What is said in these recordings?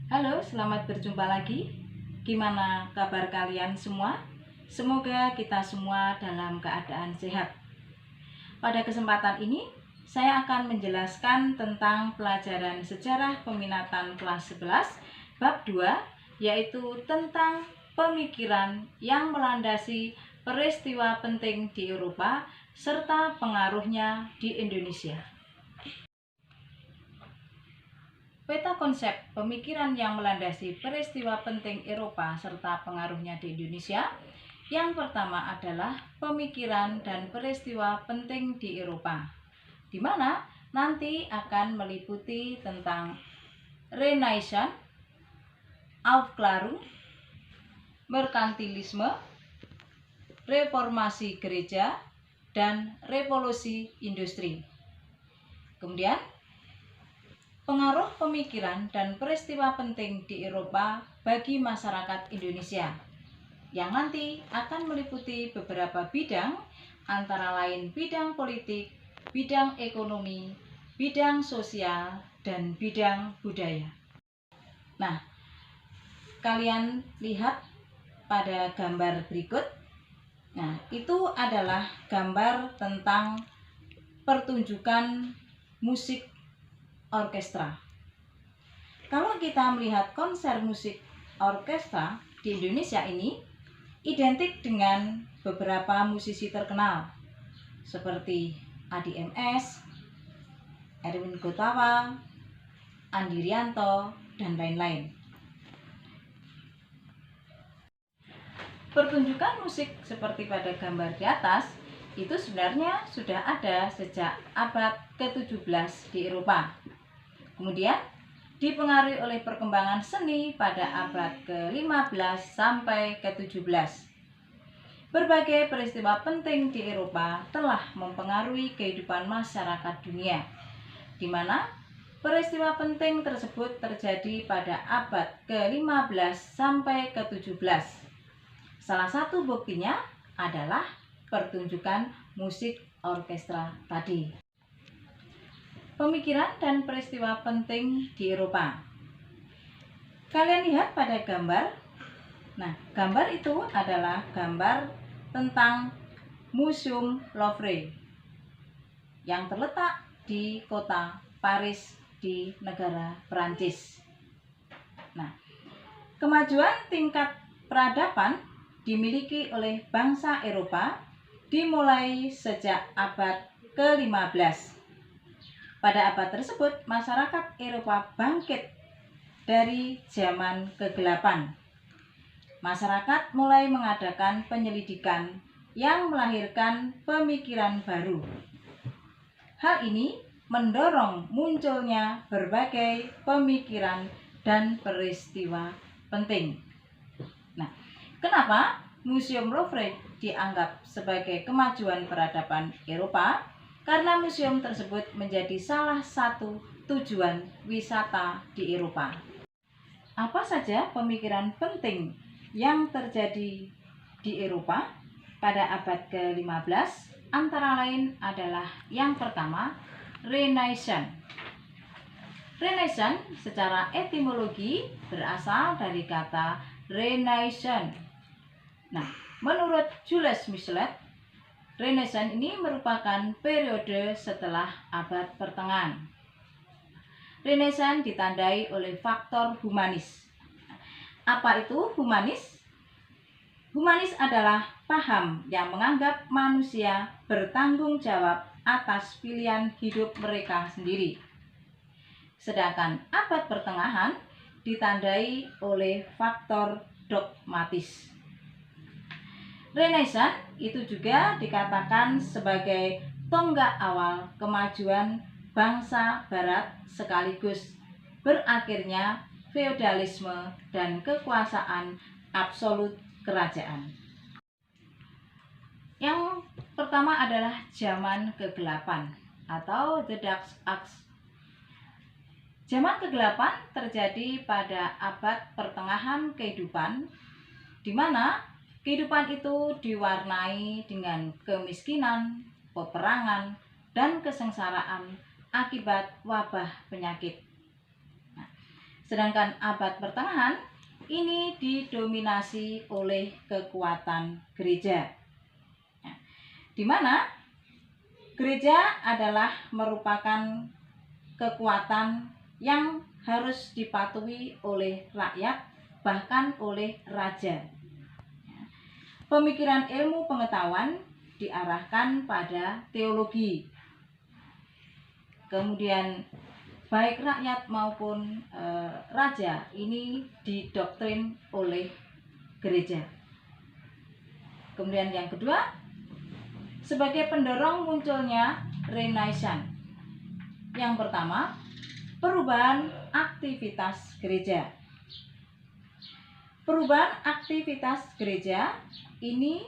Halo, selamat berjumpa lagi. Gimana kabar kalian semua? Semoga kita semua dalam keadaan sehat. Pada kesempatan ini, saya akan menjelaskan tentang pelajaran sejarah peminatan kelas 11, bab 2, yaitu tentang pemikiran yang melandasi peristiwa penting di Eropa serta pengaruhnya di Indonesia. Peta konsep pemikiran yang melandasi peristiwa penting Eropa serta pengaruhnya di Indonesia. Yang pertama adalah pemikiran dan peristiwa penting di Eropa, di mana nanti akan meliputi tentang Renaissance, Aufklärung, merkantilisme, reformasi gereja, dan revolusi industri. Kemudian pengaruh pemikiran dan peristiwa penting di Eropa bagi masyarakat Indonesia, yang nanti akan meliputi beberapa bidang, antara lain bidang politik, bidang ekonomi, bidang sosial, dan bidang budaya. Nah, kalian lihat pada gambar berikut. Nah, itu adalah gambar tentang pertunjukan musik orkestra. Kalau kita melihat konser musik orkestra di Indonesia ini identik dengan beberapa musisi terkenal seperti Adi MS, Erwin Gutawa, Andi Rianto, dan lain-lain. Pertunjukan musik seperti pada gambar di atas itu sebenarnya sudah ada sejak abad ke-17 di Eropa. Kemudian dipengaruhi oleh perkembangan seni pada abad ke-15 sampai ke-17. Berbagai peristiwa penting di Eropa telah mempengaruhi kehidupan masyarakat dunia, di mana peristiwa penting tersebut terjadi pada abad ke-15 sampai ke-17. Salah satu buktinya adalah pertunjukan musik orkestra tadi. Pemikiran dan peristiwa penting di Eropa. Kalian lihat pada gambar. Nah, gambar itu adalah gambar tentang Museum Louvre yang terletak di kota Paris di negara Perancis. Nah, kemajuan tingkat peradaban dimiliki oleh bangsa Eropa dimulai sejak abad ke-15. Pada abad tersebut, masyarakat Eropa bangkit dari zaman kegelapan. Masyarakat mulai mengadakan penyelidikan yang melahirkan pemikiran baru. Hal ini mendorong munculnya berbagai pemikiran dan peristiwa penting. Nah, kenapa Museum Louvre dianggap sebagai kemajuan peradaban Eropa? Karena museum tersebut menjadi salah satu tujuan wisata di Eropa. Apa saja pemikiran penting yang terjadi di Eropa pada abad ke-15? Antara lain adalah yang pertama, Renaissance. Renaissance secara etimologi berasal dari kata Renaissance. Nah, menurut Jules Michelet, Renaissance ini merupakan periode setelah abad pertengahan. Renaissance ditandai oleh faktor humanis. Apa itu humanis? Humanis adalah paham yang menganggap manusia bertanggung jawab atas pilihan hidup mereka sendiri. Sedangkan abad pertengahan ditandai oleh faktor dogmatis. Renaissance itu juga dikatakan sebagai tonggak awal kemajuan bangsa barat sekaligus berakhirnya feodalisme dan kekuasaan absolut kerajaan. Yang pertama adalah zaman kegelapan atau The Dark Ages. Zaman kegelapan terjadi pada abad pertengahan kehidupan, di mana kehidupan itu diwarnai dengan kemiskinan, peperangan, dan kesengsaraan akibat wabah penyakit. Nah, Sedangkan abad pertengahan ini didominasi oleh kekuatan gereja, di mana gereja adalah merupakan kekuatan yang harus dipatuhi oleh rakyat, bahkan oleh raja. Pemikiran ilmu pengetahuan diarahkan pada teologi. Kemudian baik rakyat maupun raja ini didoktrin oleh gereja. Kemudian yang kedua, sebagai pendorong munculnya Renaissance. Yang pertama, perubahan aktivitas gereja. Perubahan aktivitas gereja ini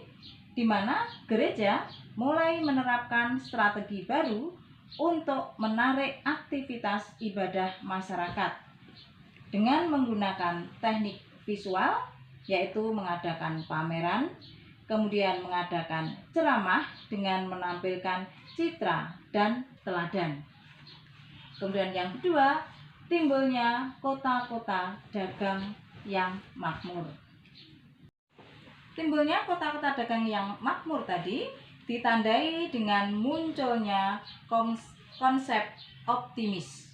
di mana gereja mulai menerapkan strategi baru untuk menarik aktivitas ibadah masyarakat dengan menggunakan teknik visual, yaitu mengadakan pameran, kemudian mengadakan ceramah dengan menampilkan citra dan teladan. Kemudian yang kedua, timbulnya kota-kota dagang yang makmur. Timbulnya kota-kota dagang yang makmur tadi ditandai dengan munculnya konsep optimis.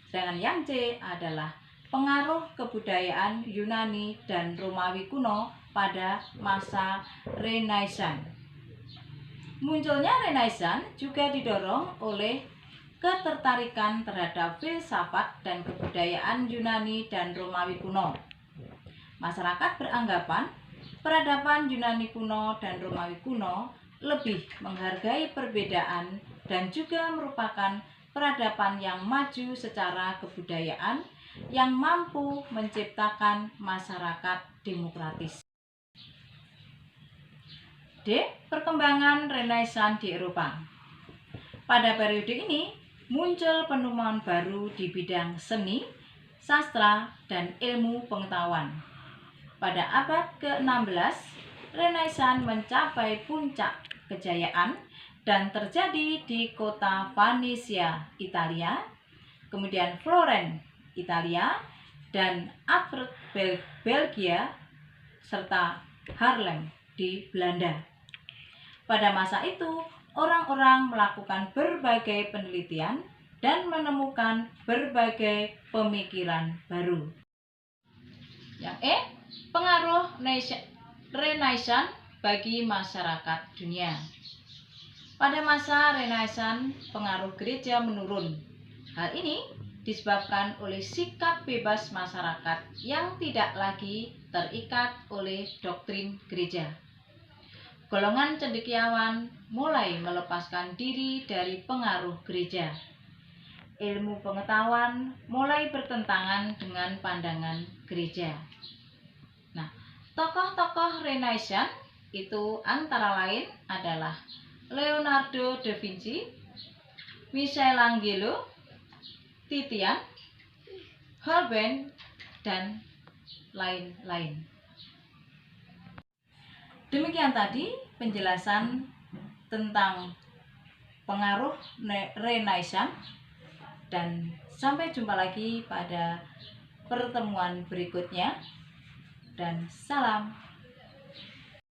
Sedangkan yang C adalah pengaruh kebudayaan Yunani dan Romawi kuno pada masa Renaissance. Munculnya Renaissance juga didorong oleh ketertarikan terhadap filsafat dan kebudayaan Yunani dan Romawi kuno. Masyarakat beranggapan peradaban Yunani kuno dan Romawi kuno lebih menghargai perbedaan dan juga merupakan peradaban yang maju secara kebudayaan yang mampu menciptakan masyarakat demokratis. D. Perkembangan Renaissance di Eropa. Pada periode ini muncul penemuan baru di bidang seni, sastra, dan ilmu pengetahuan. Pada abad ke-16, Renaissance mencapai puncak kejayaan dan terjadi di kota Venesia, Italia, kemudian Florence, Italia, dan Antwerp, Belgia, serta Haarlem di Belanda. Pada masa itu, orang-orang melakukan berbagai penelitian dan menemukan berbagai pemikiran baru. Yang E, pengaruh Renaissance bagi masyarakat dunia. Pada masa Renaissance, pengaruh gereja menurun. Hal ini disebabkan oleh sikap bebas masyarakat yang tidak lagi terikat oleh doktrin gereja. Golongan cendekiawan mulai melepaskan diri dari pengaruh gereja. Ilmu pengetahuan mulai bertentangan dengan pandangan gereja. Nah, tokoh-tokoh Renaissance itu antara lain adalah Leonardo da Vinci, Michelangelo, Titian, Holbein, dan lain-lain. Demikian tadi penjelasan tentang pengaruh Renaissance, dan sampai jumpa lagi pada pertemuan berikutnya, dan salam